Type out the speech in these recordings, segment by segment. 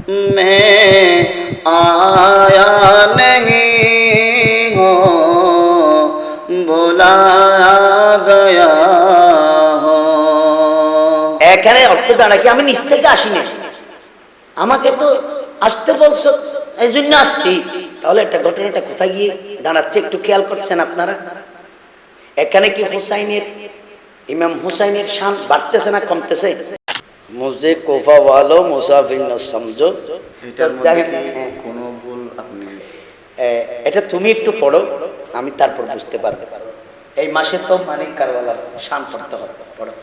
मैं आया नहीं हूँ बुलाया गया हो। এখানে অর্থ দাঁড়ায় কি আমি নিজ থেকে আসিনি, আমাকে তো আসতে বলছো এই জন্য আসছি। তাহলে একটা ঘটনাটা কোথায় গিয়ে দাঁড়াচ্ছে একটু খেয়াল করছেন আপনারা? এখানে কি হুসাইনের, ইমাম হুসাইনের শান বাড়তেছে না কমতেছে? মুঝে কোফা ওয়ালো মুসাফির না সমঝো, কোনো ভুল আপনি এটা তুমি একটু পড়ো, আমি তারপর বুঝতে পারবো। এই মাসে তো মানিক কারওয়ালার শান পড়তে হবে, পড়ো।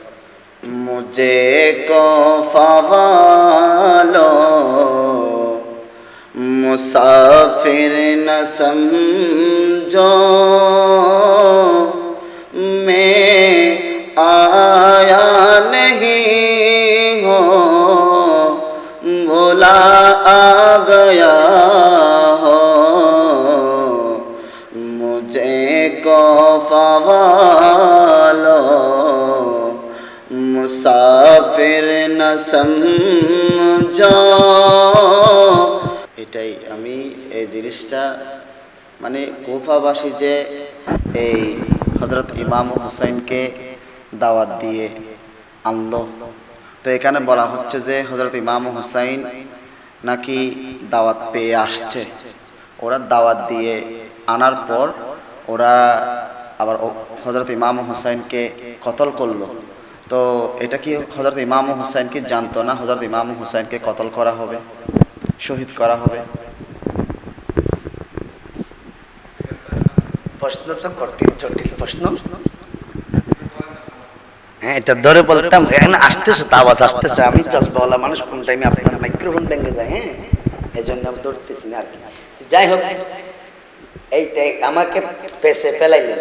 মুঝে কোফা ওয়ালো मुसाफिर न समझो, मैं आया नहीं हूँ बुला आ गया हो। मुझे कोफा वालो मुसाफिर न समझो। এটাই আমি এই জিনিসটা মানে কুফাবাসী যে এই হযরত ইমাম হুসাইনকে দাওয়াত দিয়ে আনলো, তো এখানে বলা হচ্ছে যে হযরত ইমাম হুসাইন নাকি দাওয়াত পেয়ে আসছে। ওরা দাওয়াত দিয়ে আনার পর ওরা আবার হযরত ইমাম হুসাইনকে কতল করলো। তো এটা কি হযরত ইমাম হুসাইন কি জানতো না হযরত ইমাম হুসাইনকে কতল করা হবে, শহীদ করা হবে? প্রশ্ন তো কঠিন জটিল প্রশ্ন। হ্যাঁ, এটা ধরে বলতাম এখানে আসতেছে তো, আওয়াজ আসতেছে, আমি বলা মানুষ কোন টাইমে আপনার মাইক্রোফোন ভেঙে যায়, হ্যাঁ এই জন্য আমি ধরতেছি না আর কি। যাই হোক, এই আমাকে পেছে ফেলাইলেন,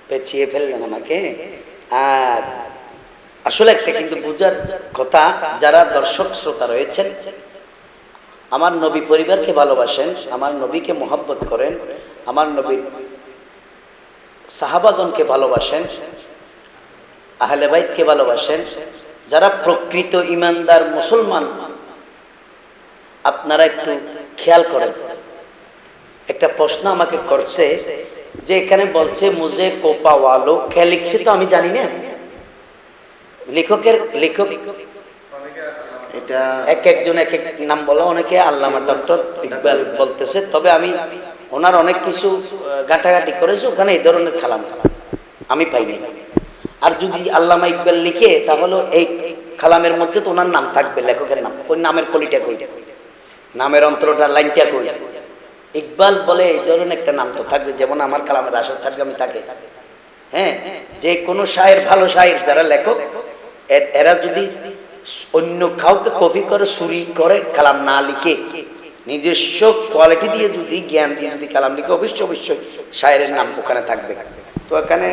পেছিয়ে ফেললেন আমাকে। আর আসলে একটা কিন্তু বুঝার কথা, যারা দর্শক শ্রোতা রয়েছেন, আমার নবী পরিবারকে ভালোবাসেন, আমার নবীকে মোহাব্বত করেন, আমার নবীর সাহাবাগণকে ভালোবাসেন, আহলে বাইতকে ভালোবাসেন, যারা প্রকৃত ইমানদার মুসলমান, আপনারা একটু খেয়াল করেন। একটা প্রশ্ন আমাকে করছে যে এখানে বলছে মুঝে কোপা ওয়ালো, কে লিখছে তো আমি জানি না, লেখক এটা এক একজন এক এক নাম বলা, অনেকে আল্লামা ডক্টর ইকবাল বলতেছে, তবে আমি ওনার অনেক কিছু ঘাটাঘাটি করেছি, ওখানে এই ধরনের কালাম আমি পাইনি। আর যদি আল্লামা ইকবাল লিখে তাহলে এই কালামের মধ্যে তো ওনার নাম থাকবে, লেখকের নাম, ওই নামের কলিটা কই, নামের অন্তরটা লাইনটা কই। ইকবাল বলে এই ধরনের একটা নাম তো থাকবে, যেমন আমার কালামের আশা ছাড়গামি থাকে। হ্যাঁ, যে কোনো শায়ের, ভালো শায়ের যারা লেখক, এরা যদি অন্য কাউকে কপি করে চুরি করে কালাম না লিখে নিজস্ব কোয়ালিটি দিয়ে যদি জ্ঞান দিয়ে যদি কালাম লিখে, অবশ্যই অবশ্যই শায়েরের নাম ওখানে থাকবে। তো এখানে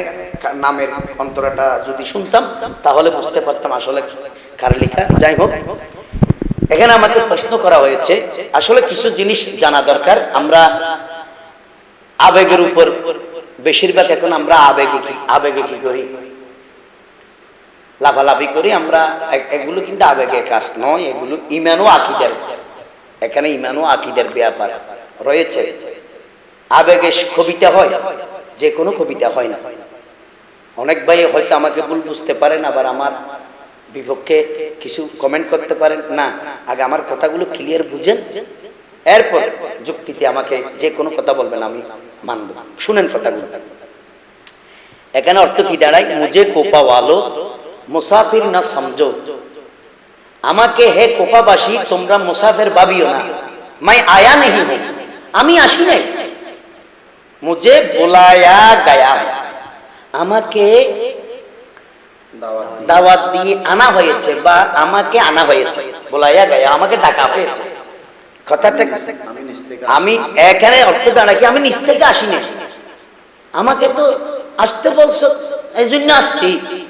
নামের অন্তরাটা যদি শুনতাম তাহলে বুঝতে পারতাম আসলে কার লেখা। যাই হোক, এখানে আমাকে প্রশ্ন করা হয়েছে, আসলে কিছু জিনিস জানা দরকার। আমরা আবেগের উপর বেশিরভাগ এখন আমরা আবেগে কি করি, লাফালাফি করি আমরা, এগুলো কিন্তু আবেগের কাজ নয়, এগুলো ঈমান ও আকীদার, এখানে ঈমান ও আকীদার ব্যাপার রয়েছে। আবেগে কবিতা হয়, যে কোনো কবিতা হয় না। অনেক ভাই হয়তো আমাকে ভুল বুঝতে পারেন, আবার আমার বিপক্ষে কিছু কমেন্ট করতে পারেন। না, আগে আমার কথাগুলো ক্লিয়ার বুঝেন, এরপর যুক্তিতে আমাকে যে কোনো কথা বলবেন আমি মানব। শুনেন কথাগুলো। এখানে অর্থ কি দাঁড়ায়, মুঝে কোপা ওয়ালো মুসাফির না সমঝো, আমাকে হে কোপাবাসী তোমরা মুসাফির ভাবিও না। मैं आया नहीं हूं, আমি আসি নাই। মুঝে বুলায়া গায়া, আমাকে দাওয়াত দিয়ে আনা হয়েছে, বা আমাকে আনা হয়েছে, বুলায়া গায়া আমাকে ডাকা হয়েছে। কথাটা আমি এখানে অর্থ দাঁড়ায় কি আমি নিজ থেকে আসি নাই, আমাকে তো আসতে বলছো এই জন্য আসছি।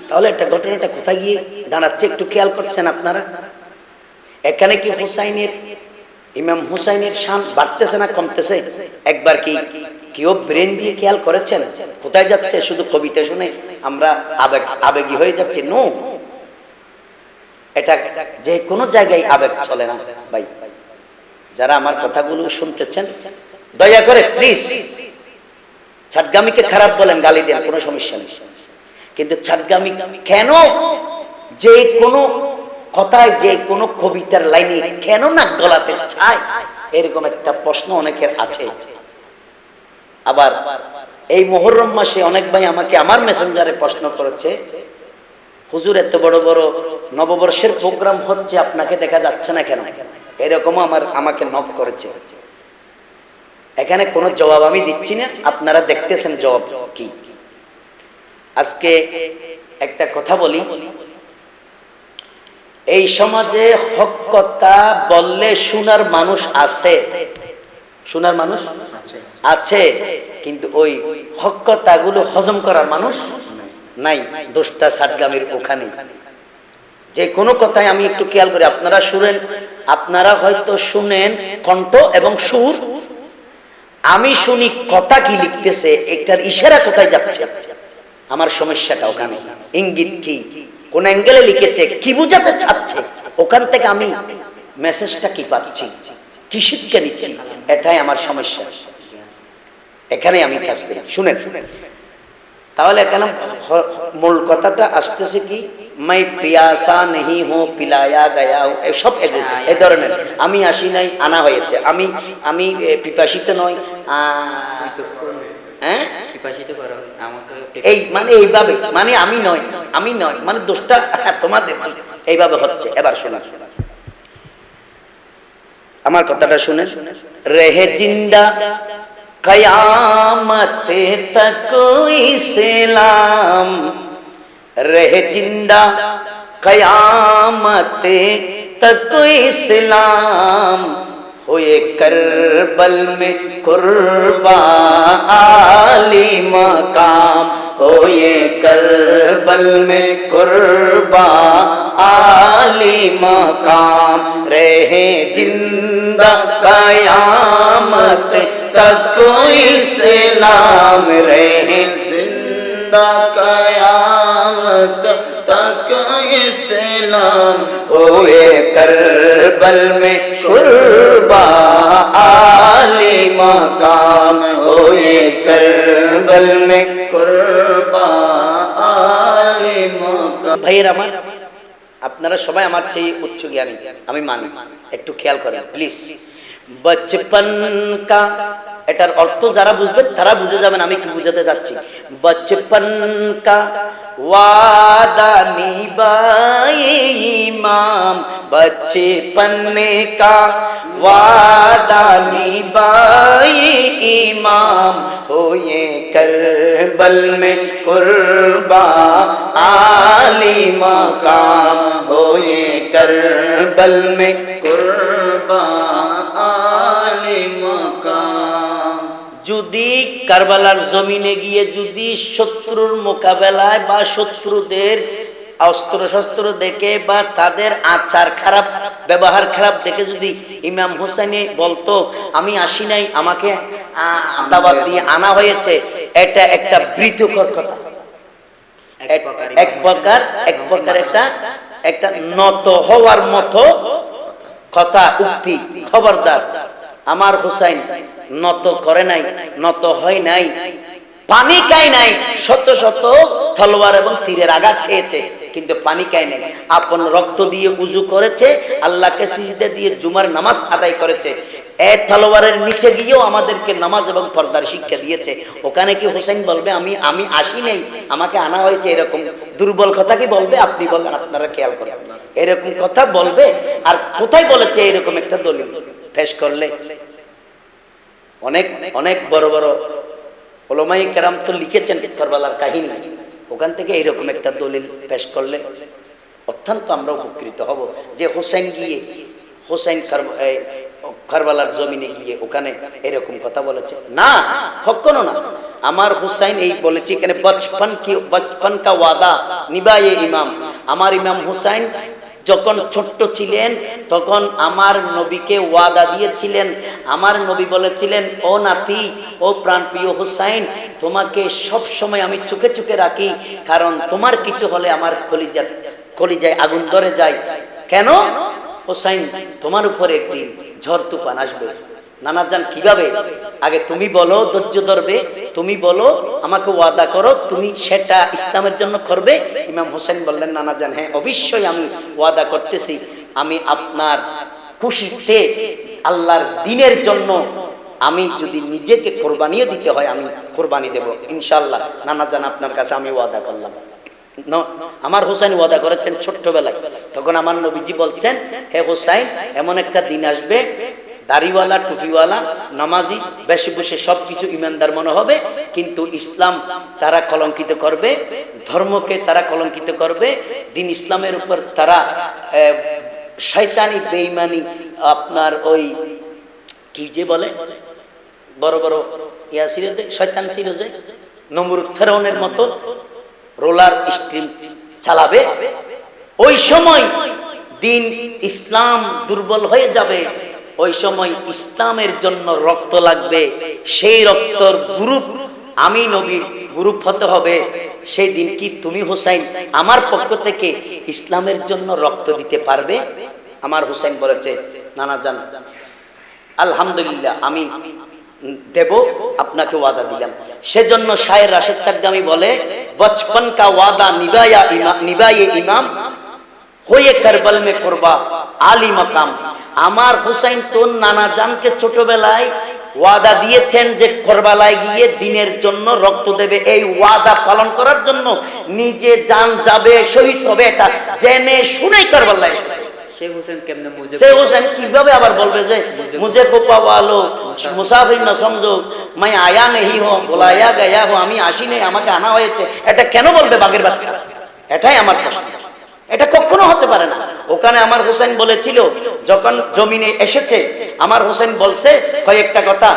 তাহলে একটা ঘটনাটা কোথায় গিয়ে দাঁড়াচ্ছে একটু খেয়াল করছেন আপনারা? এখানে কি হুসাইনের, ইমাম হুসাইনের শান বাড়তেছে না কমতেছে? একবার কি কেউ ব্রেন দিয়ে খেয়াল করেছেন কোথায় যাচ্ছে? শুধু কবিতা শুনে আমরা আবেগী হয়ে যাচ্ছি? নো, এটা যে কোনো জায়গায় আবেগ চলে না ভাই। যারা আমার কথাগুলো শুনতেছেন দয়া করে প্লিজ, ছাটগামিকে খারাপ বলেন, গালি দেন, কোনো সমস্যা নেই, কিন্তু ছাটগামি কেন যে কোনো কথায় যে কোনো কবিতার লাইনে কেন নাক গলাতে চায়, এরকম একটা প্রশ্ন অনেকের আছে। আবার এই মুহররম মাসে অনেক ভাই আমাকে আমার মেসেঞ্জারে প্রশ্ন করেছে, হুজুর এত বড় বড় নববর্ষের প্রোগ্রাম হচ্ছে, আপনাকে দেখা যাচ্ছে না কেন? এরকমও আমাকে নক করেছে। এখানে কোনো জবাব আমি দিচ্ছি না, আপনারা দেখতেছেন জবাব কি। আজকে একটা কথা বলি, এই সমাজে হক কথা বললে শোনার মানুষ আছে, শোনার মানুষ আছে, কিন্তু ওই হক কথাগুলো হজম করার মানুষ নাই। দোষটা ছাটগামির ওখানে। যে কোনো কথাই আমি একটু খেয়াল করি, আপনারা শুনেন, আপনারা হয়তো শুনেন কণ্ঠ এবং সুর, আমি শুনি কথা কি লিখতেছে, একটার ইশারা কোথায় যাচ্ছে, আমার সমস্যাটা ওখানে। ইঙ্গিত কি, কোন অ্যাঙ্গেলে লিখেছে, কি বুঝাতে চাচ্ছে, ওখান থেকে আমি মেসেজটা কি পাচ্ছি, কি শিক্ষা নিচ্ছি, এটাই আমার সমস্যা। এখানে আমি কাজ করি, শুনেন। তাহলে এখানে মূল কথাটা আসতেছে কি, মাই পিয়াসা নেহি হো পিলায়া গায়া, সব এই ধরনের। আমি আসি নাই, আনা হয়েছে, আমি পিপাসিত নয়, হ্যাঁ এই মানে এইভাবে, মানে আমি নয় মানে দোষটা তোমাদের, এইভাবে হচ্ছে। এবার শোনা, আমার কথাটা শুনে, রেহে জিন্দা कयामत तक इस्लाम, रहे जिंदा कयामत तक इस्लाम, हुए करबल में कुर्बा आली मकाम, हुए करबल में कुर्बा आली मकाम, रहे जिंदा कयामत तक इस्लाम, रहे जिंदा कयामत तक इस्लाम, हुए करबल में कुर्बा आली मकाम, हुए करबल में कुर्बा आली मकाम। भाइয়েরা আমার, আপনারা সবাই আমার চেয়ে উচ্চ জ্ঞানী, আমি মানি, একটু খেয়াল করেন প্লিজ। বচপন কা, এটার অর্থ যারা বুঝবেন তারা বুঝে যাবেন আমি কি বুঝাতে যাচ্ছি। বচপন কা ওয়াদা নিভায়ে ইমাম, বচপন কা ওয়াদা নিভায়ে ইমাম, হোয়ে করবল মে কুরবা আলি মাকাম, হোয়ে করবল মে কুরবা আলি মাকাম। যদি কারবালার জমিনে গিয়ে যদি শত্রুর মোকাবেলায় বা শত্রুদের অস্ত্র শস্ত্র দেখে বা তাদের আচার খারাপ, ব্যবহার খারাপ দেখে যদি ইমাম হুসাইন বলতো আমি আসি নাই, আমাকে দাওয়াত দিয়ে আনা হয়েছে, এটা একটা বৃতকর কথা, এক প্রকার একটা নত হওয়ার মতো কথা, উক্তি। খবরদার, আমার হুসাইন নত করে নাই, নত হয় নাই, পানি খায় নাই, শত শত তলোয়ার এবং তীরের আঘাত খেয়েছে, কিন্তু পানি খায় নাই। আপন রক্ত দিয়ে উজু করেছে, আল্লাহকে সিজদা দিয়ে জুমার নামাজ আদায় করেছে। এই তলোয়ারের নিচে গিয়েও আমাদেরকে নামাজ এবং পর্দার শিক্ষা দিয়েছে। ওখানে কি হুসাইন বলবে আমি আসি নাই, আমাকে আনা হয়েছে, এরকম দুর্বল কথা কি বলবে? আপনি বলেন, আপনারা খেয়াল করেন, এরকম কথা বলবে? আর কোথায় বলেছে এরকম একটা দলিল পেশ করলে? অনেক অনেক বড় বড় ওলামায়ে কেরাম তো লিখেছেন কারবালার কাহিনী, ওখান থেকে এইরকম একটা দলিল পেশ করলে অত্যন্ত আমরা উপকৃত হব যে হুসাইন কারবালার জমিনে গিয়ে ওখানে এরকম কথা বলেছে। না, কখনো না। আমার হুসাইন এই বলেছি এখানে, বচপন কা ওয়াদা নিভায়ে ইমাম, আমার ইমাম হুসাইন যখন ছোট্ট ছিলেন তখন আমার নবীকে ওয়াদা দিয়েছিলেন। আমার নবী বলেছিলেন, ও নাতি, ও প্রাণপ্রিয় হুসাইন, তোমাকে সব সময় আমি চোখে চোখে রাখি, কারণ তোমার কিছু হলে আমার কলিজায় আগুন ধরে যায়। কেন? হোসাইন, তোমার উপরে একদিন ঝড় তুফান আসবে। নানা জান কিভাবে? আগে তুমি বলো, ধৈর্য ধরবে, তুমি বলো, আমাকে ওয়াদা করো, তুমি সেটা ইসলামের জন্য করবে। ইমাম হোসেন বললেন, নানা জান হ্যাঁ অবশ্যই আমি ওয়াদা করতেছি, আমি আপনার খুশিতে আল্লাহর দ্বীনের জন্য আমি যদি নিজেকে কোরবানিও দিতে হয় আমি কোরবানি দেব ইনশাআল্লাহ। নানা জান আপনার কাছে আমি ওয়াদা করলাম। আমার হোসেন ওয়াদা করেছেন ছোট্টবেলায়। তখন আমার নবীজি বলছেন, হে হোসাইন, এমন একটা দিন আসবে, দাড়িওয়ালা, টুপিওয়ালা, নামাজি, বেশি বসে সবকিছু ইমানদার মনে হবে, কিন্তু ইসলাম তারা কলঙ্কিত করবে, ধর্মকে তারা কলঙ্কিত করবে, দিন ইসলামের উপর তারা শয়তানি বেঈমানি, আপনার ওই কি যে বলে বড় বড় ইয়া ছিল যে শয়তান ছিল যে নমরুদ ফেরাউনের মতো রোলার স্ট্রিম চালাবে। ওই সময় দিন ইসলাম দুর্বল হয়ে যাবে, ওই সময় ইসলামের জন্য রক্ত লাগবে, সেই রক্তর গ্রুপ আমি নবীর গ্রুপ হতে হবে। সেই দিন কি তুমি হোসাইন আমার পক্ষ থেকে ইসলামের জন্য রক্ত দিতে পারবে? আমার হোসাইন বলেছে, নানা জান আলহামদুলিল্লাহ আমি দেব, আপনাকে ওয়াদা দিলাম। সেজন্য শায়ের রাশেদ চাকদামি বলে, বচপন কা ওয়াদা নিভায়ে ইমাম হয়ে কারবাল মে করবা আলী মাকাম। আমার হুসাইন তো নানা জানকে ছোটবেলায় ওয়াদা দিয়েছেন যে কারবালায় গিয়ে দ্বীনের জন্য রক্ত দেবে। এই ওয়াদা পালন করার জন্য নিজে জান যাবে, শহীদ হবে, এটা জেনে শুনেই কারবালায় এসেছে। সেই হোসেন কিভাবে আবার বলবে যে মুঝে কো পাওয়ালো মুসাফির না সমঝো मैं आया नहीं हो बुलाया गया हो, আমি আসি নাই, আমাকে আনা হয়েছে, এটা কেন বলবে বাঘের বাচ্চা? এটাই আমার প্রশ্ন। এটা কখনো হতে পারে না। ওখানে আমার হোসেন বলেছিল, যখন জমিনে এসেছে আমার হোসেন বলছে কয়েকটা কথা,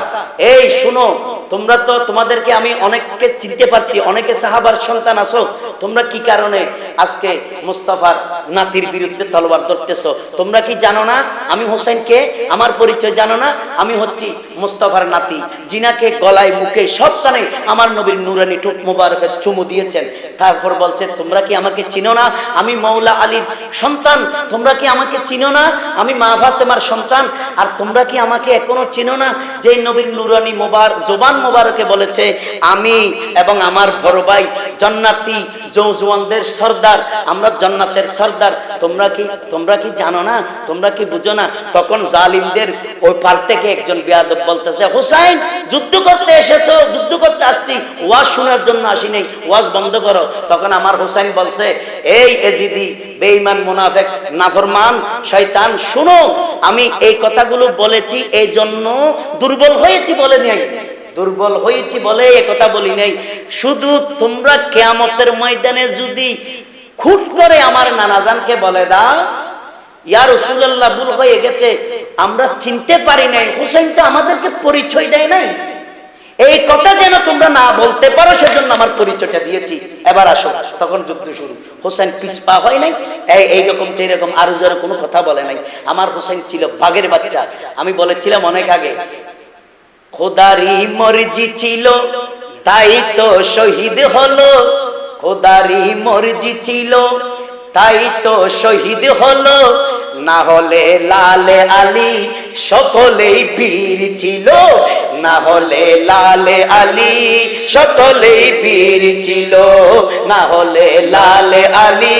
এই শুনো, তোমরা তো তোমাদেরকে আমি অনেককে চিনতে পারছি, অনেকে সাহাবার সন্তান আছো, তোমরা কি কারণে আজকে মুস্তাফার নাতির বিরুদ্ধে তলোয়ার ধরতেছো? তোমরা কি জানো না আমি হোসেনকে, আমার পরিচয় জানো না? আমি হচ্ছি মুস্তাফার নাতি, জিনাকে গলায় মুখে সবখানে আমার নবীর নুরানি ঠোঁট মোবারকে চুমু দিয়েছেন। তারপর বলছে, তোমরা কি আমাকে চিনো না? আমি মৌলা আলীর সন্তান। তোমরা কি আমাকে চিনো না? আমি মা ফাতেমার সন্তান। আর তোমরা কি আমাকে এখনো চিনো না যে নবীর নুরানি মোবারক জবান মোবারকে বলেছে, আমি এবং আমার বড় ভাই জান্নাতি জওয়ানদের সর্দার, আমরা জান্নাতের সর্দার। তোমরা কি জানো না? তোমরা কি বুঝো না? তখন জালিমদের ওই পার থেকে একজন বেয়াদব বলতেছে, হুসাইন যুদ্ধ করতে এসেছো? যুদ্ধ করতে আসছি, ওয়াজ শোনার জন্য আসি নাই, ওয়াজ বন্ধ করো। তখন আমার হুসাইন বলছে, এই এজিদি, বেঈমান, মুনাফিক, নাফরমান, শয়তান, শুনো, আমি এই কথাগুলো বলেছি এই জন্য দুর্বল হয়েছি বলে নাই, দুর্বল হয়েছি বলে এ কথা বলি নাই। শুধু তোমরা কিয়ামতের ময়দানে যদি খুট করে আমার নানাজানকে বলে দাও, ইয়া রাসূলুল্লাহ ভুল হয়ে গেছে, আমরা চিনতে পারি নাই, হুসাইন তো আমাদেরকে পরিচয় দেয় নাই, এই কথা যেন তোমরা না বলতে পারো, সেজন্য আমার পরিচয়টা দিয়েছি, এবার আসো। তখন যুদ্ধ শুরু। হোসেন পিছপা হয় নাই, এইরকম এরকম আরো যারা কোনো কথা বলে নাই। আমার হোসেন ছিল বাঘের বাচ্চা। আমি বলেছিলাম অনেক আগে, খোদারি মর্জি ছিল তাই তো শহীদ হলো, খোদারি মর্জি ছিল তাই তো শহীদ হলো, না হলে লালে আলী সকলেই বীর ছিল, না হলে লালে আলী সকলেই বীর ছিল, না হলে লালে আলী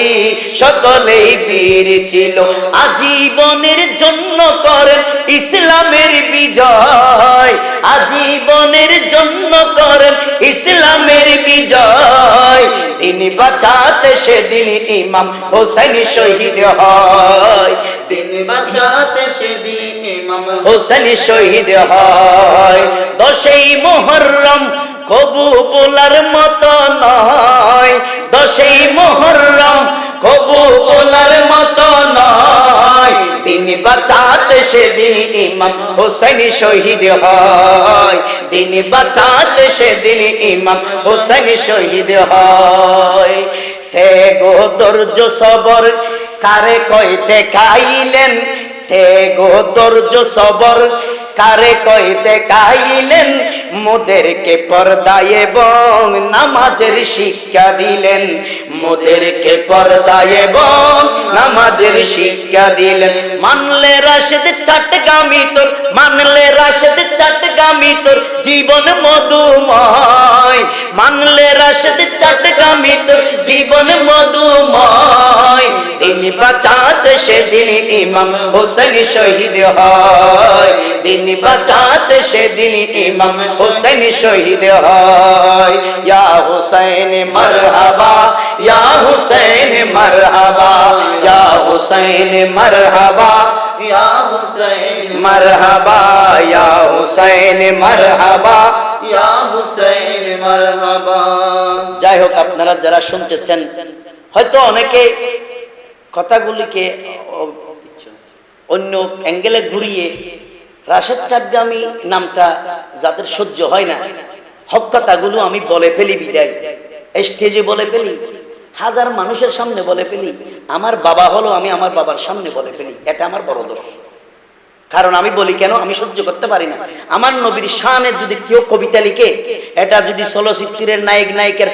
সকলেই বীর ছিল। আজীবনের জন্য করেন ইসলামের বিজয়, আজীবনের জন্য করেন ইসলামের বিজয়, দিন বাঁচাতে সেদিন ইমাম হোসেন শহীদ হয়, দিন বাঁচাতে সেদিন ইমাম হোসেন শহীদ হয়। 10ই মুহররম কবু বলার মতো নয়, 10ই মুহররম কবু বলার মতো নয়, দিন বাঁচাতে সেদিন ইমাম হোসেন শহীদ হয়, দিন বাঁচাতে সেদিন ইমাম হোসেন শহীদ হয়। তেগো ধৈর্য সবর কারে কইতে খাইলেন, তেগো ধৈর্য সবর কারে কইতে খাইলেন, মোদেরকে পর্দা এবং নামাজের শিক্ষা দিলেন, মোদেরকে পর্দা এবং নামাজের শিক্ষা দিলেন। মানলে রাশেদ চাটগামী তোর, মানলে রাশেদ চাটগামী তোর জীবন মধুময়, মানলে রাশেদ চাটগামী তোর জীবন মধুময়। দিন বাঁচাতে সেদিন ইমাম হোসেন শহীদ হয়, দিন বাঁচাতে সেদিন ইমাম হোসেন শহীদ হয়। ইয়া হুসাইন মারহাবা, ইয়া হুসাইন মারহাবা, ইয়া হুসাইন মারহাবা, ইয়া হুসাইন মারহাবা, ইয়া হুসাইন মারহাবা, ইয়া হুসাইন মারহাবা। যাই হোক, আপনারা যারা শুনতেছেন হয়তো অনেকে কথাগুলিকে অন্য অ্যাঙ্গেলে ঘুরিয়ে রাশেদ চাটগামী নামটা যাদের সহ্য হয় না, হক কথাগুলো আমি বলে ফেলি বিদায়, স্টেজে বলে ফেলি, হাজার মানুষের সামনে বলে ফেলি, আমার বাবা হলো আমি আমার বাবার সামনে বলে ফেলি, এটা আমার বড় দোষ। কারণ আমি বলি কেন, আমি সহ্য করতে পারি না। আমার নবীর শানে যদি কেউ কবিতা লিখে, এটা যদি চলচ্চিত্রের নায়ক নায়িকার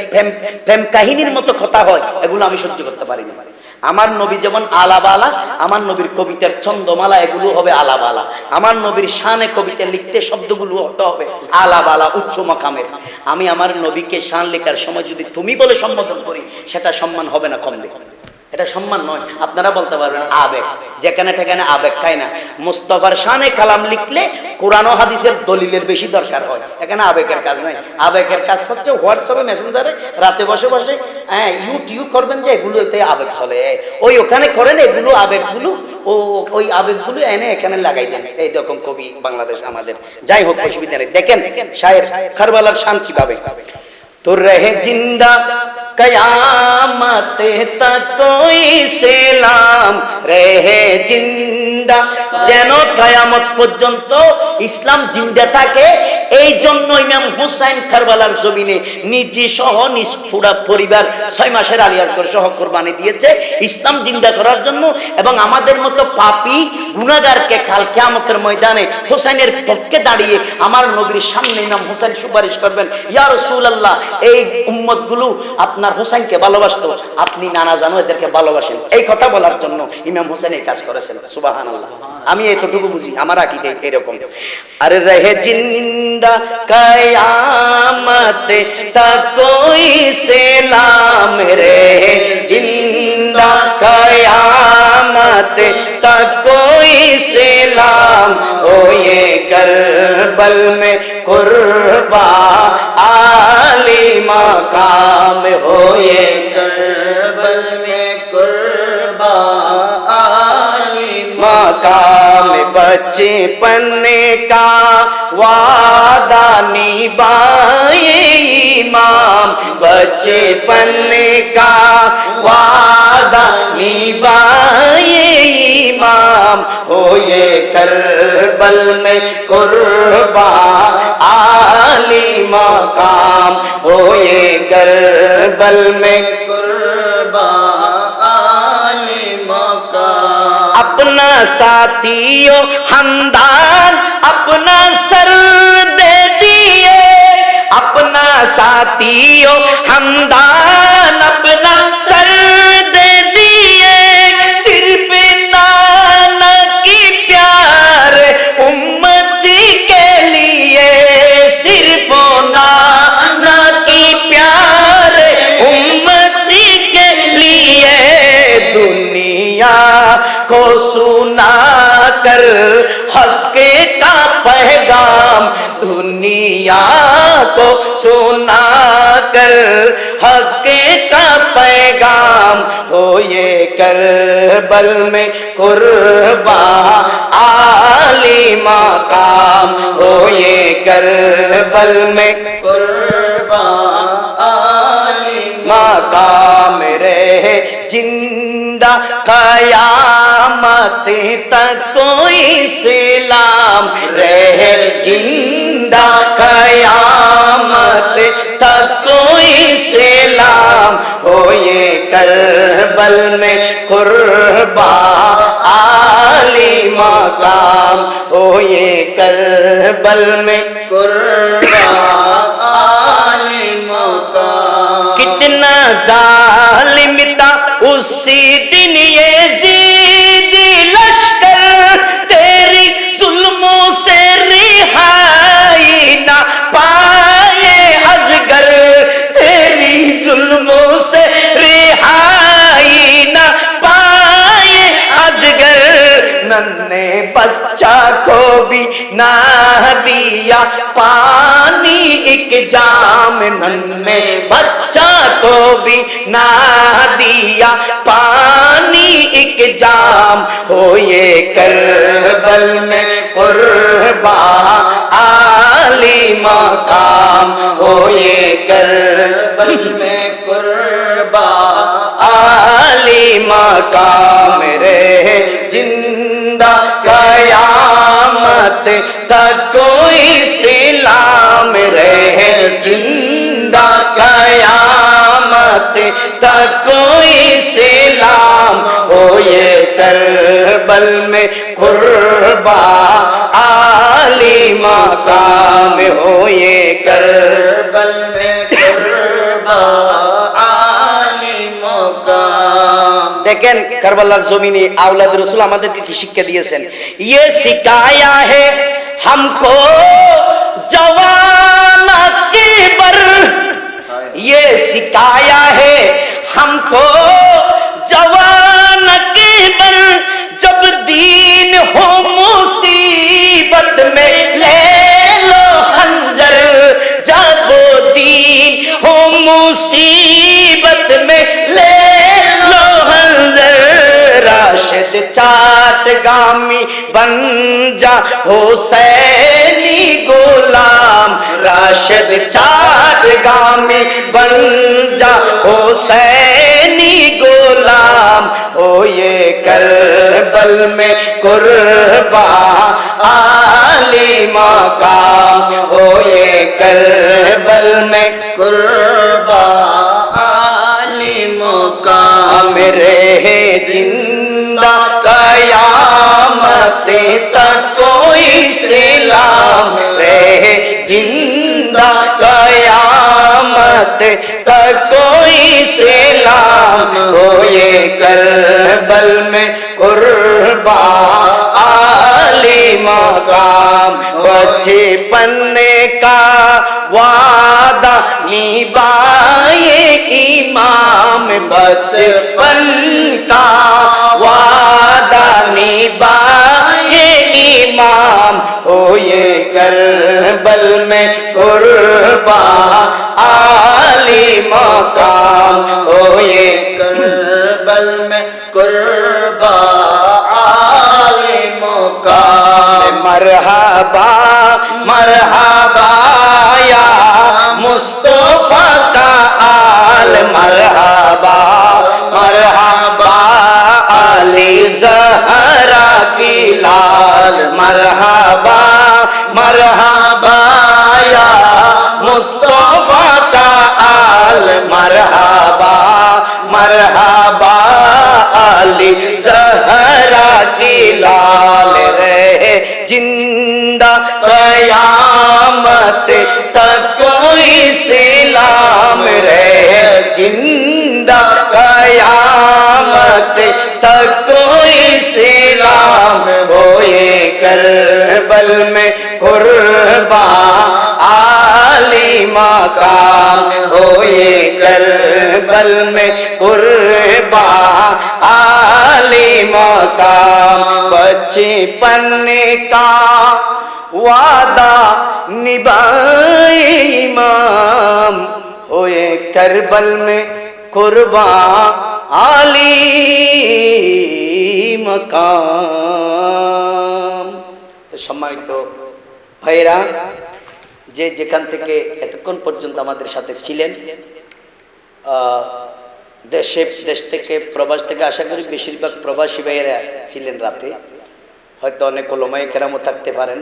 প্রেম কাহিনীর মতো কথা হয়, এগুলো আমি সহ্য করতে পারি না। আমার নবী যেমন আলাবালা, আমার নবীর কবিতার ছন্দমালা এগুলো হবে আলাবালা। আমার নবীর শানে কবিতা লিখতে শব্দগুলো হতে হবে আলাবালা, উচ্চ মাকামের। আমি আমার নবীকে শান লেখার সময় যদি তুমি বলে সম্বোধন করি, সেটা সম্মান হবে না, কমবে, এটা সম্মান নয়। আপনারা বলতে পারবেন আবেগ, যেখানে সেখানে আবেগ খায় না। মুস্তাফার শানে কালাম লিখলে কোরআন ও হাদিসের দলিলের বেশি দরকার হয়, এখানে আবেগের কাজ নাই। আবেগের কাজ হচ্ছে হোয়াটসঅ্যাপে মেসেঞ্জারে রাতে বসে বসে ইউটিউব করবেন, যে এগুলোতে আবেগ চলে, ওই ওখানে করেন এগুলো আবেগগুলো, ওই আবেগগুলো এনে এখানে লাগাই দেন। এই রকম কবি বাংলাদেশ আমাদের। যাই হোক, অসুবিধা নেই। দেখেন শায়ের কারবালার শান কিভাবে, तो रहे जिंदा कयामत तक कोई सलाम, रहे जिंदा যেন কিয়ামত পর্যন্ত ইসলাম জিন্দা থাকে। এই জন্য ইমাম হুসাইন কারবালার জমিনে নিজে সহ নিজ পুরা পরিবার 6 মাসের আলী আসগর সহ কুরবানি দিয়েছে ইসলাম জিন্দা করার জন্য। এবং আমাদের মতো পাপী গুনাহগারকে কাল কিয়ামতের ময়দানে হুসাইনের পক্ষে দাঁড়িয়ে আমার নবীর সামনে ইমাম হুসাইন সুপারিশ করবেন, ইয়া রাসূলুল্লাহ, এই উম্মতগুলো আপনার হুসাইনকে ভালোবাসতো, আপনি নানা জানো এদেরকে ভালোবাসেন। এই কথা বলার জন্য ইমাম হুসাইন এই কাজ করেছেন। সুবহানাল্লাহ। আমি এতটুকু বুঝি, আমার আকীদা এরকম। আর রহে জিন্দা কিয়ামত তক কোই সালাম, রহে জিন্দা কিয়ামত तक कोई सलाम, हो ये करबल में कुर्बा आली मकाम, हो ये करबल में कुर्बा आली मकाम। बचपन का वादा निभाए इमाम, बचपन का वादा निभाए इमाम, हो ये करबल में कुर्बा आली मकाम, हो ये करबल में कुर्बा आली मकाम। अपना साथियों हमदान अपना सर दे दिए, अपना साथियों हमदान अपना सर दे दिए, सिर्फ नाना की प्यार उम्मती के लिए, सिर्फ नाना की प्यार उम्मती के लिए, दुनिया को सुना कर हक का पैगाम, दुनिया को सुना कर हक का पैगाम, हो ये करबल में कुर्बा आली मकाम, हो ये करबल में कुर्बा आली मकाम। रहे जिंदा कयामत तक कोई सलाम, रहे जिंदा कयामत तक कोई सलाम, हो ये करबल में कुर्बा आली मकाम, हो ये करबल में कुर्बा जालिम था उसी दिन यजीदी लश्कर तेरी जुल्मों से रिहाई ना पाए अजगर तेरी जुल्मों से रिहाई ना पाए अजगर नन्हे बच्चा को भी ना दिया पानी एक जाम नन्हे बच्चा को भी ना दिया पानी एक जाम हो ये करबल में कुर्बा आली मकाम हो ये करबल में कुर्बा आली मकाम रे जिंदा कयामत तक कोई सलाम रहे जिंदा कयामत तक कोई सलाम हो ये करबल में कुर्बा आली मकाम हो ये करबल में कुर्बा आली मकाम দেখেন কারবালার জমিনে আওলাদ রসুল আমাদেরকে কি শিক্ষা দিয়েছেন ये सिखाया है हमको जवाना के बर ये सिखाया है हमको जवाना के बर जब दीन हो मुसीबत में ले लो हंजर जब दीन हो मुसीबत में ले लो हंजर राशिद चाटगामी बन जा हुसैनी गुलाम राशिद चाटगामी बन जा हुसैनी गुलाम हो ये करबल में कुर्बा आली मकाम हो ये करबल में कुर्बा आली मकाम रहे जिंदा कयामत तक कोई सलाम रहे जिंदा कयामत तक कोई सलाम हो ये करबल में कुर्बा आली मकाम बचपन का वादा निभाए इमाम बचपन का वादा निभाए इमाम हो ये करबल में कुर्बा आली मकाम हो ये करबल में कुर्बा आली मकाम मरहबा मरहबा या मुस्तफा का आल मरहबा मरहबा अली ज़हरा की लाल मरहबा मरहबा या मुस्तफा का आल मरहबा मरहबा अली ज़हरा की लाल रहे जिंदा कयामत तक कोई सलाम रहे जिंदा कयामत तक कोई सलाम हो ये करबल में कुर्बा आली मकाम हो ये करबल में कुर्बा आली मकाम बचपन का वादा निभाए इमाम होए करबल में कुर्बा आली मकाम। तो सम्मानित ভাইরা যে যেখান থেকে এতক্ষণ পর্যন্ত আমাদের সাথে ছিলেন দেশ থেকে প্রবাস থেকে আশা করি বেশিরভাগ প্রবাসী ভাইয়েরা ছিলেন রাতে হয়তো অনেক ওলামায়ে কেরামও থাকতে পারেন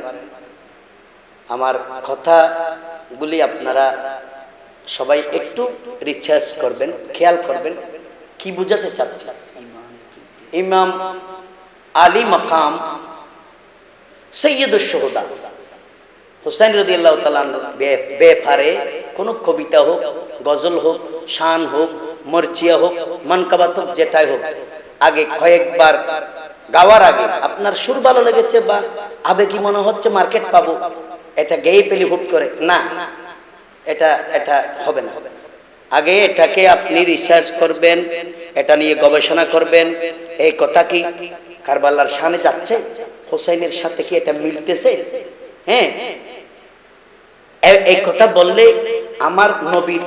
আমার কথাগুলি আপনারা সবাই একটু রিসার্চ করবেন খেয়াল করবেন কি বোঝাতে চাচ্ছেন ইমাম আলী মাকাম সৈয়দুশ শুহাদা হুসাইন রাদিয়াল্লাহু তাআলা বেফারে কোনো কবিতা হোক গজল হোক শান হোক মরচিয়া হোক, মানকাবাত হোক, যেটাই হোক, আগে কয়েকবার গাওয়ার আগে আপনার সুর ভালো লেগেছে বা আবেগী মনে হচ্ছে মার্কেট পাবো, এটা গেয়ে পেলি হুট করে, না, এটা এটা হবে না। আগে এটাকে আপনি রিসার্চ করবেন, এটা নিয়ে গবেষণা করবেন, এই কথা কি কারবালার শানে যাচ্ছে, হোসেনের সাথে কি এটা মিলতেছে? হ্যাঁ, এই কথা বললে আমার নবী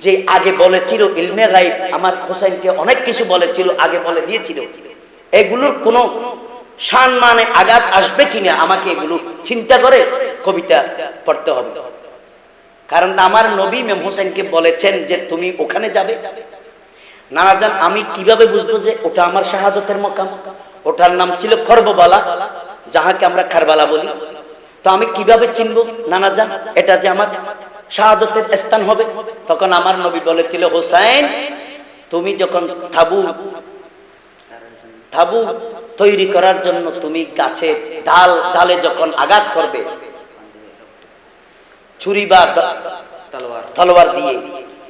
যে আগে বলেছিল ইলমে গায়ব, আমার হোসেনকে অনেক কিছু বলেছিল, আগে বলে দিয়েছিল, এগুলোর কোনো শান মানে আঘাত আসবে কিনা আমাকে এগুলো চিন্তা করে কবিতা পড়তে হবে। কারণ আমার নবী ইমাম হোসেনকে বলেছেন যে তুমি ওখানে যাবে। নানা জান, আমি কিভাবে বুঝবো যে ওটা আমার শাহাদতের মাকাম? ওটার নাম ছিল করবলা, যাহাকে আমরা কারবালা বলি। তো আমি কিভাবে চিনবো নানা জান এটা যে আমার শাহাদতের স্থান হবে? তখন আমার নবী বলেছিল, হোসেন তুমি যখন তাবু তৈরি করার জন্য তুমি গাছে ডালে যখন আঘাত করবে ছুরি বা তলোয়ার দিয়ে,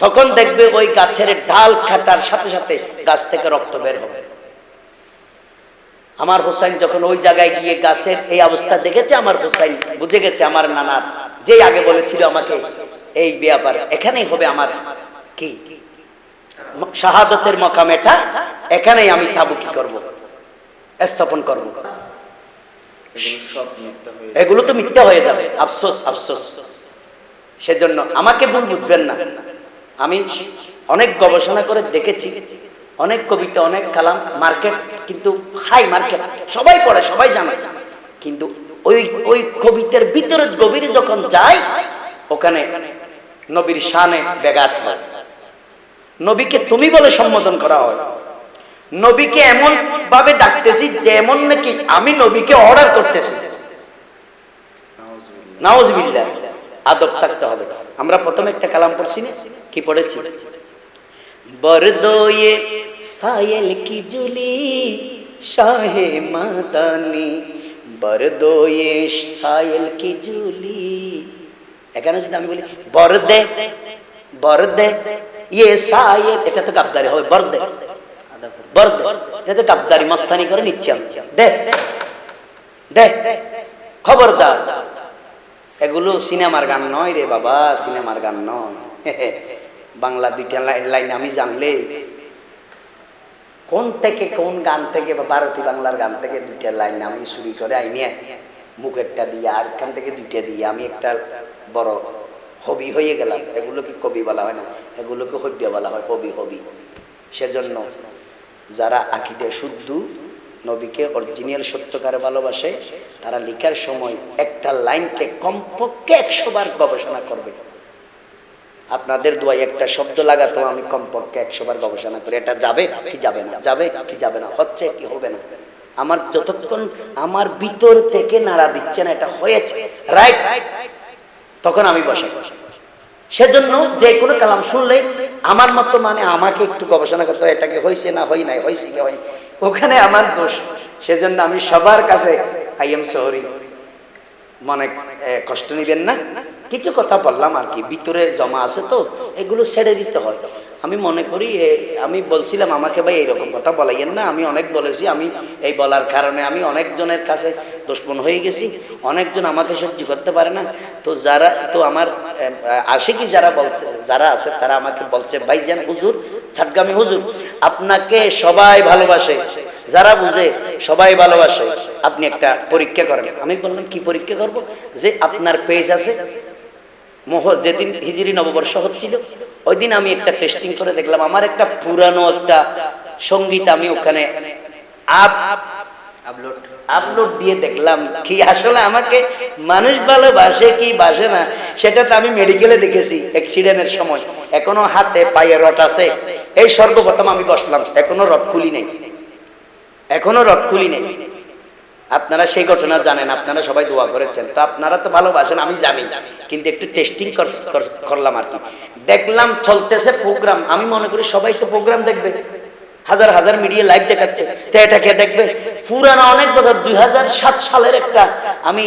তখন দেখবে ওই গাছের ডাল কাটার সাথে সাথে গাছ থেকে রক্ত বের হবে। আমার হোসেন যখন ওই জায়গায় গিয়ে গাছের এই অবস্থা দেখেছে, আমার হোসেন বুঝে গেছে আমার নানার যে আগে বলেছিল আমাকে এই ব্যাপার এখানেই হবে আমার কি শাহাদতের মাকাম, এটা এখানেই আমি তাবু কি করব, স্থাপন করব। এগুলো তো মিথ্যা হয়ে যাবে, আফসোস আফসোস। সেজন্য আমাকে ভুল বুঝবেন না, আমি অনেক গবেষণা করে দেখেছি, অনেক কবিতা, অনেক কালাম, মার্কেট কিন্তু হাই মার্কেট, সবাই পড়ে, সবাই জানে, কিন্তু ওই ওই কবিতার ভিতরে গভীরে যখন যায়, ওখানে নবীর শানে ব্যাঘাত হয়। নবীকে তুমি বলে সম্বোধন করা হয়, নবীকে এমন ভাবে ডাকতেছি যেমন নাকি আমি নবীকে অর্ডার করতেছি। নাউজুবিল্লাহ, আদব থাকতে হবে। আমরা প্রথমে একটা কালাম পড়ছি না, কি পড়েছি? বরদোয়ে সায়েল কি জুলি শাহে মাদানি, বরদোয়ে সায়েল কি জুলি। এখানে যদি আমি বলি বরদে বরদে ইয়ে সায়েল, এটা তো গাবদারি হবে, বরদে বরদে, এটা তো গাবদারি মস্তানি করে নিচ্ছি আমি, দে দে, খবরদার। এগুলো সিনেমার গান নয় রে বাবা, সিনেমার গান নয়। বাংলা দুইটা লাইন আমি জানলে কোন থেকে কোন গান থেকে বা ভারতী বাংলার গান থেকে দুইটা লাইন আমি চুরি করে আইনে মুখেরটা দিয়ে আর এখান থেকে দুইটা দিয়ে আমি একটা বড় হবি হয়ে গেলাম। এগুলোকে কবি বলা হয় না, এগুলোকে হব্য বলা হয়, হবি হবি। সেজন্য যারা আকীদা শুদ্ধ, নবীকে অরিজিনাল সত্যকারে ভালোবাসে, তারা লেখার সময় একটা লাইনকে কমপক্ষে 100 বার গবেষণা করবে। আপনাদের দোয়ায় একটা শব্দ লাগাতো আমি কমপক্ষে 100 বার গবেষণা করি, এটা যাবে কি যাবে না, যাবে কি যাবে না, হচ্ছে কি হবে না। আমার যতক্ষণ আমার ভিতর থেকে নাড়া দিচ্ছে না এটা হয়েছে রাইট, তখন আমি বসে। সেজন্য যে কোনো কালাম শুনলে আমার মতো মানে আমাকে একটু গবেষণা করতে হয়, এটাকে হয়েছে না হয় নাই, হয়েছে কি হয়, ওখানে আমার দোষ। সেজন্য আমি সবার কাছে আই এম সরি, মনে কষ্ট নিবেন না, কিছু কথা বললাম আর কি, ভিতরে জমা আছে তো এগুলো ছেড়ে দিতে হয়। আমি মনে করি আমি বলছিলাম আমাকে ভাই এইরকম কথা বলাইয়েন না, আমি অনেক বলেছি, আমি এই বলার কারণে আমি অনেকজনের কাছে দুশ্মন হয়ে গেছি, অনেকজন আমাকে সহ্য করতে পারে না। তো যারা তো আমার আশিকি যারা আছে তারা আমাকে বলছে ভাইজান হুজুর, ছাটগামী হুজুর, আপনাকে সবাই ভালোবাসে, যারা বুঝে সবাই ভালোবাসে, আপনি একটা পরীক্ষা করেন। আমি বললাম কি পরীক্ষা করব? যে আপনার পেজ আছে, যেদিন হিজরি নববর্ষ হচ্ছিল ওই দিন আমি একটা টেস্টিং করে দেখলাম, আমার একটা পুরানো একটা সঙ্গীত আমি ওখানে আপলোড দিয়ে দেখলাম কি আসলে আমাকে মানুষ ভালোবাসে কি বাসে না, সেটা তো আমি মেডিকেলে দেখেছি অ্যাক্সিডেন্টের সময়, এখনো হাতে পায়ে রড আছে। এই সর্বপ্রথম আমি বসলাম, এখনো রড খুলি নেই, এখনো রড খুলি নেই। আপনারা সেই ঘটনা জানেন, আপনারা সবাই দোয়া করেছেন, তো আপনারা তো ভালোবাসেন আমি জানি, কিন্তু একটু টেস্টিং করলাম আর কি। দেখলাম চলতেছে প্রোগ্রাম, আমি মনে করি সবাই তো প্রোগ্রাম দেখবে, হাজার হাজার মিডিয়া লাইভ দেখাচ্ছে, তো এটাকে দেখবে। পুরানো অনেক বছর 2007 সালের একটা আমি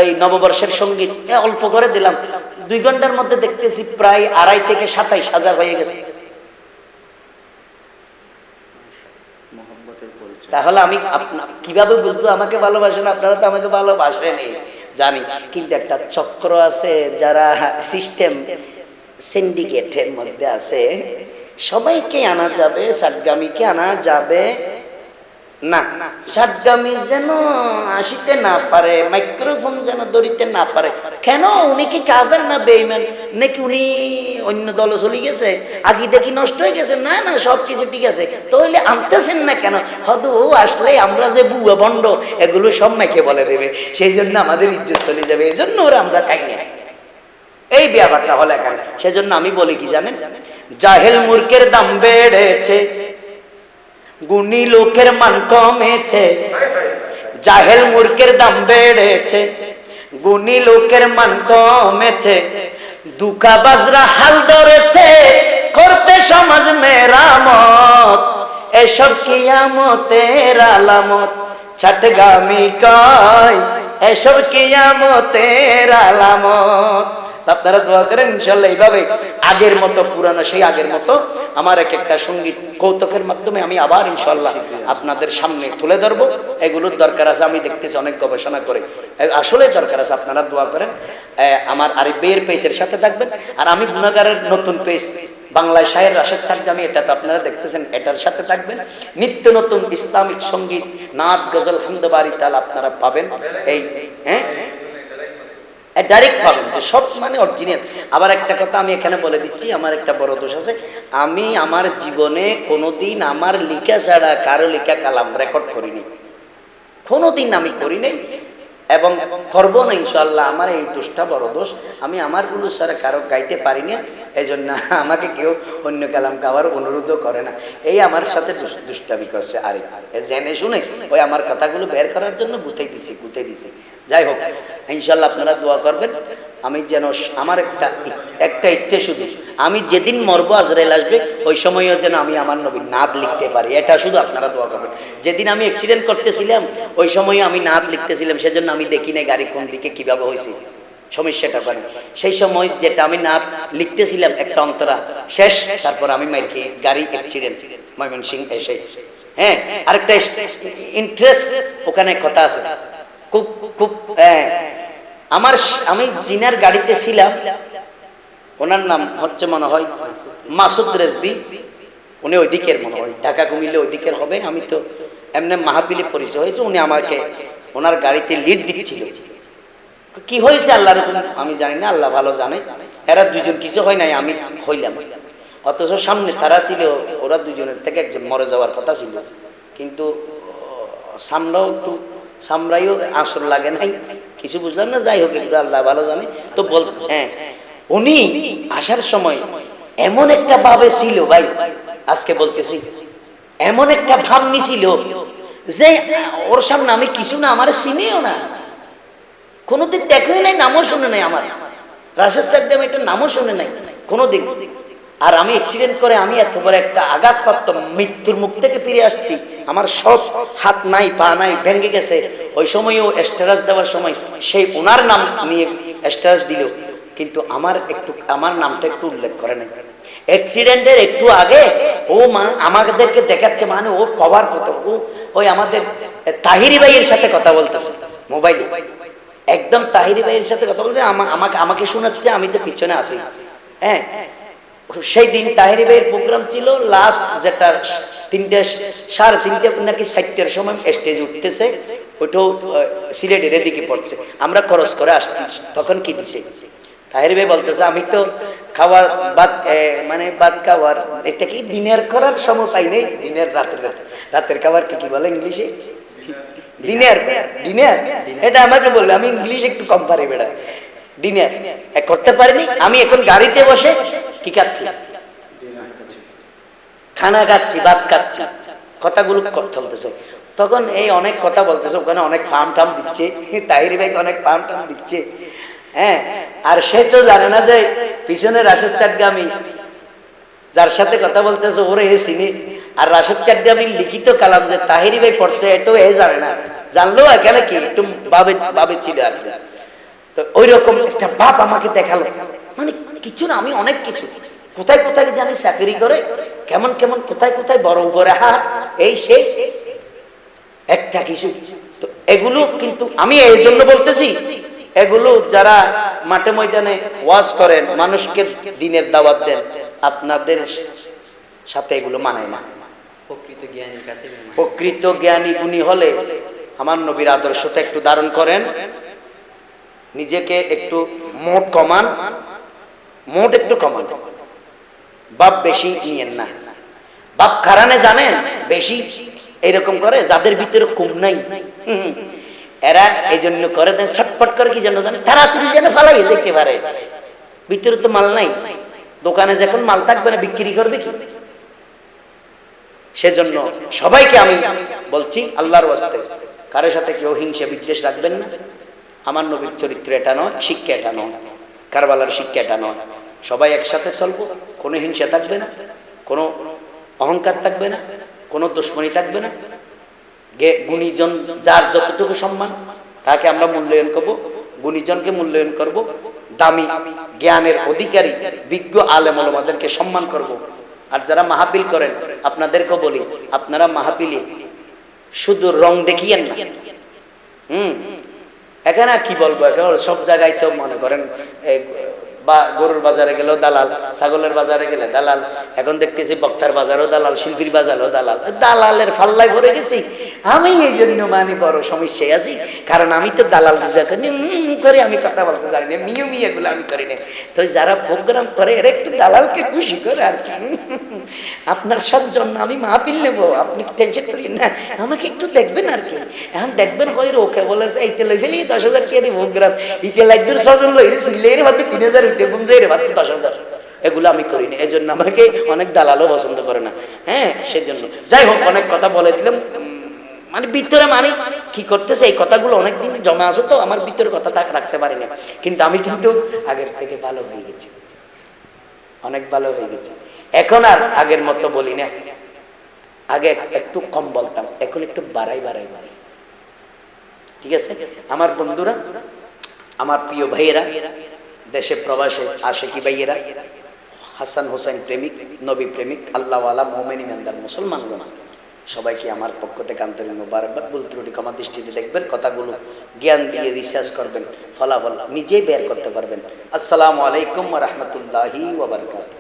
এই নববর্ষের সঙ্গীত অল্প করে দিলাম, 2 ঘন্টার মধ্যে দেখতেছি প্রায় 2.5 থেকে 27,000 হয়ে গেছে। তাহলে আমি কিভাবে বুঝবো আমাকে ভালোবাসেন? আপনারা তো আমাকে ভালোবাসেনই জানি, কিন্তু একটা চক্র আছে যারা সিস্টেম সিন্ডিকেটের মধ্যে আছে, সবাইকে আনা যাবে, সাতগামীকে আনা যাবে না, সাতগামী যেন আসিতে না পারে, মাইক্রোফোন যেন ধরিতে না পারে। কেন? উনি কি কাফের না বেঈমান, নাকি উনি অন্য দলে চলে গেছে, আগে দেখি নষ্ট হয়ে গেছে? না না, সবকিছু ঠিক আছে। তাহলে আনতেছেন না কেন? হয়তো ও আসলে আমরা যে বুয়া বন্ড এগুলো সব মাইকে বলে দেবে, সেই জন্য আমাদের ইজ্জত চলে যাবে, এই জন্য ওরা আমরা খাই না। এই ব্যাপারটা হলো এখানে। সেজন্য আমি বলি কি জানেন, জাহেল মূর্খের দাম বেড়েছে, গুণী লোকের মান কমেছে। জাহেল মূর্খের দাম বেড়েছে, গুণী লোকের মান কমেছে। দুকাবাজরা হাল ধরেছে, করতে সমাজ মেরামত। এসব কিয়ামতের আলামত, ছাটগামী কয় এসব কিয়ামতের আলামত। আপনারা দোয়া করেন ইনশাআল্লাহ এইভাবে আগের মতো, পুরানো সেই আগের মতো আমার এক একটা সঙ্গীত কৌতুকের মাধ্যমে আমি আবার ইনশাআল্লাহ আপনাদের সামনে তুলে ধরবো। এগুলোর দরকার আছে, আমি দেখতেছি অনেক গবেষণা করে, আসলে দরকার আছে। আপনারা দোয়া করেন, আমার আরিফ ভাইয়ের পেজের সাথে থাকবেন, আর আমি গুনাহগারের নতুন পেজ বাংলায় শায়ের রাশেদ চাটগামী, এটা তো আপনারা দেখতেছেন, এটার সাথে থাকবেন। নিত্য নতুন ইসলামিক সঙ্গীত, নাত, গজল, হামদ বারি তাল আপনারা পাবেন। এই ডাইরেক্ট পাবেন, যে সব মানে অরিজিনাল। আবার একটা কথা আমি এখানে বলে দিচ্ছি, আমার একটা বড় দোষ আছে, আমি আমার জীবনে কোনোদিন আমার লিখা ছাড়া কারো লিখা কালাম রেকর্ড করিনি, কোনোদিন আমি করি নাই এবং করবো না ইনশাআল্লাহ। আমার এই দোষটা বড় দোষ, আমি আমার গুলো ছাড়া কারো গাইতে পারি না, এই জন্য আমাকে কেউ অন্য কালাম গাওয়ার অনুরোধও করে না। এই আমার সাথে দুষ্টামি করছে, আরে জেনে শুনে ওই আমার কথাগুলো বের করার জন্য গুতাই দিছি। যাই হোক, ইনশাআল্লাহ আপনারা দোয়া করবেন, আমি যেন আমার একটা ইচ্ছে শুধু, আমি যেদিন মরবো আজরাইল আসবে ওই সময়ও যেন আমি আমার নবীর নাত লিখতে পারি, এটা শুধু আপনারা দোয়া করবেন। যেদিন আমি অ্যাক্সিডেন্ট করতেছিলাম ওই সময় আমি নাত লিখতেছিলাম, সেজন্য আমি দেখি না গাড়ি কোন দিকে কিভাবে হয়েছে, সমস্যাটা পারে। সেই সময় যেটা আমি নাত লিখতেছিলাম একটা অন্তরা শেষ, তারপর আমি মাইকে গাড়ি অ্যাক্সিডেন্ট ময়মনসিংহ এসে। হ্যাঁ, আরেকটা ইন্টারেস্ট ওখানে কথা আছে খুব খুব। আমি জিনার গাড়িতে ছিলাম, ওনার নাম হচ্ছে মনে হয় মাসুদ রেজবি, উনি ওই দিকের মনে হয় ঢাকা কুমিল্লা ওই দিকের হবে, আমি তো এমনি মাহফিলে পরিচয় হয়েছে। উনি আমাকে ওনার গাড়িতে লিড দিচ্ছিল, কি হয়েছে আল্লাহর হুকুম আমি জানি না, আল্লাহ ভালো জানে। এরা দুজন কিছু হয় নাই, আমি হইলাম, অথচ সামনে তারা ছিল, ওরা দুজনের থেকে একজন মরে যাওয়ার কথা ছিল, কিন্তু সামরাইও আসর লাগে নাই, কিছু বুঝলাম না। যাই হোক, কিন্তু আল্লাহ ভালো জানে। তো উনি আসার সময় এমন একটা ভাবে ছিল ভাই, আজকে বলতেছি, এমন একটা ভাব নিছিল যে ওর সামনে আমি কিছু না, আমার চিনিও না, কোনোদিন দেখোই নাই, নামও শুনে নাই, আমার রাশেদ চাকদাম একটা নামও শুনে নাই কোনোদিন। আর আমি অ্যাক্সিডেন্ট করে আমি এত বড় একটা আঘাতপ্রাপ্ত মৃত্যুর মুখ থেকে ফিরে আসছি, আমার সব হাত নাই পা নাই ভেঙে গেছে। ওই সময়ও স্ট্যাটাস দেওয়ার সময় সেই ওনার নাম নিয়ে স্ট্যাটাস দিল, কিন্তু আমার নামটা একটু উল্লেখ করে নাই। অ্যাক্সিডেন্টের একটু আগে ও আমাদেরকে দেখাচ্ছে, মানে ও পাওয়ার কত, ওই আমাদের তাহিরি ভাইয়ের সাথে কথা বলতেছে মোবাইলে, একদম তাহিরি ভাইয়ের সাথে কথা বলতে আমাকে শোনাচ্ছে, আমি যে পিছনে আছি। হ্যাঁ, সেই দিন তাহিরি ভাইয়ের প্রোগ্রাম ছিল লাস্ট, যেটা 3:30 নাকি 4টার সময় স্টেজ উঠতেছে, ওইটাও সিলেটের এদিকে পড়ছে, আমরা খরচ করে আসছি। তখন কি দিছে তাহিরি ভাই বলতেছে, আমি তো খাওয়ার ভাত খাওয়ার, এটা কি দিনের করার সময় পাই নেই, দিনের রাতের খাবার কি বলে ইংলিশে, ডিনার, এটা আমাকে বলবে, আমি ইংলিশ একটু কম পারি বেড়া, ডিনার করতে পারিনি। আমি এখন গাড়িতে বসে কি খাচ্ছি, খানা খাচ্ছি, ভাত খাচ্ছি, কথাগুলো চলতেছে। তখন এই অনেক কথা বলতেছে, ওখানে অনেক ফার্ম টার্ম দিচ্ছে, তাহিরি ভাইকে অনেক ফার্ম টার্ম দিচ্ছে। হ্যাঁ, আর সে তো জানে না যে পিছনে রাশেদ চাটগামী যার সাথে কথা বলতেছে ওরে এ চিনি, আর রাশেদ চাটগামী লিখিত কালাম যে তাহিরি ভাই পড়ছে এটাও এ জানে না, জানলেও এখানে কি একটু বাবে ছিল আর কি। তো ওই রকম একটা বাপ আমাকে দেখালো, মানে কিছু না, আমি অনেক কিছু, কোথায় কোথায় জানি চাকরি করে, কেমন কোথায় বড় উপরে হাত, এই সেই একটা কিছু। তো এগুলো কিন্তু আমি এই জন্য বলতেছি, এগুলো যারা মাঠে ময়দানে ওয়াজ করেন, মানুষকে দিনের দাওয়াত দেন, আপনাদের সাথে এগুলো মানায় না। প্রকৃত জ্ঞানী গুণী হলে আমার নবীর আদর্শটা একটু ধারণ করেন, নিজেকে একটু মোট কমান, মোট একটু কমান, বাপ বেশি নিয়েন না। বাপ কারণে জানেন বেশি এরকম করে যাদের ভিতরে কম নাই, এরা এই জন্য করে দেন ছটফট করে, কি যেন জানে তাড়াতাড়ি যেন ফালাই যেতে পারে, ভিতরে তো মাল নাই, দোকানে যখন মাল থাকবে না বিক্রি করবে কি? সেজন্য সবাইকে আমি বলছি আল্লাহর ওয়াস্তে কারোর সাথে কেউ হিংসা বিদ্বেষ রাখবেন না। আমার নবীর চরিত্র এটা নয়, শিক্ষা এটা নয়, কারবালার শিক্ষা এটা নয়। সবাই একসাথে চলবো, কোনো হিংসা থাকবে না, কোনো অহংকার থাকবে না, কোনো দুশ্মনী থাকবে না। গুণীজন যার যতটুকু সম্মান তাকে আমরা মূল্যায়ন করব, গুণীজনকে মূল্যায়ন করব, দামি জ্ঞানের অধিকারী বিজ্ঞ আলেম ওলামাদেরকে সম্মান করব। আর যারা মাহফিল করেন আপনাদেরকেও বলি, আপনারা মাহফিলে শুধু রং দেখিয়েন না। এখানে কি বলবো, এখানে সব জায়গায় তো মনে করেন বা গরুর বাজারে গেলেও দালাল, ছাগলের বাজারে গেলে দালাল, এখন দেখতেছি বক্তার বাজারও দালাল, শিল্পীর বাজারও দালাল, দালালের ফাল্লায় ভরে গেছি। আমি এই জন্য মানে বড় সমস্যায় আছি, কারণ আমি তো দালাল পূজা করে আমি কথা বলতে জানি না, মিয়ে মিয়ে গুলো আমি করি না। তো যারা প্রোগ্রাম করে এরা একটু দালালকে খুশি করে আর কি। আপনার সব জন্য আমি মাহফিল নেবো, আপনি টেনশন করেন না, আমাকে একটু দেখবেন আর কি। এখন দেখবেন হয় ওকে বলেছে এই তেলে ফেলি 10,000 কে দিব প্রোগ্রাম, ইতে লাইদের সজন লইরে সিলের ভাতে 3,000 হইতে বুঝে রে ভাতে 10,000, এগুলো আমি করি না। এই জন্য আমাকে অনেক দালালও পছন্দ করে না। হ্যাঁ, সেজন্য যাই হোক, অনেক কথা বলে দিলাম, মানে ভিতরে মানে কি করতেছে এই কথাগুলো অনেকদিন জমা আছে, তো আমার ভিতরে কথা রাখতে পারি না। কিন্তু আমি কিন্তু আগের থেকে ভালো হয়ে গেছি, অনেক ভালো হয়ে গেছি। এখন আর আগের মতো বলি না, আগে একটু কম বলতাম, এখন একটু বাড়াই। ঠিক আছে আমার বন্ধুরা, আমার প্রিয় ভাইয়েরা, দেশে প্রবাসে আশিকি ভাইয়েরা, হাসান হোসেন প্রেমিক, নবী প্রেমিক, আল্লাহওয়ালা মুমিন ইমানদার মুসলমানগণ, সবাইকে আমার পক্ষ থেকে আন্তরিক মোবারকবাদ। ভুল ত্রুটি ক্ষমা দৃষ্টিতে দেখবেন, কথাগুলো জ্ঞান দিয়ে রিসার্চ করবেন, ফলাফল নিজেই বের করতে পারবেন। আসসালামু আলাইকুম ওয়া রাহমাতুল্লাহি ওয়া বারাকাতুহু।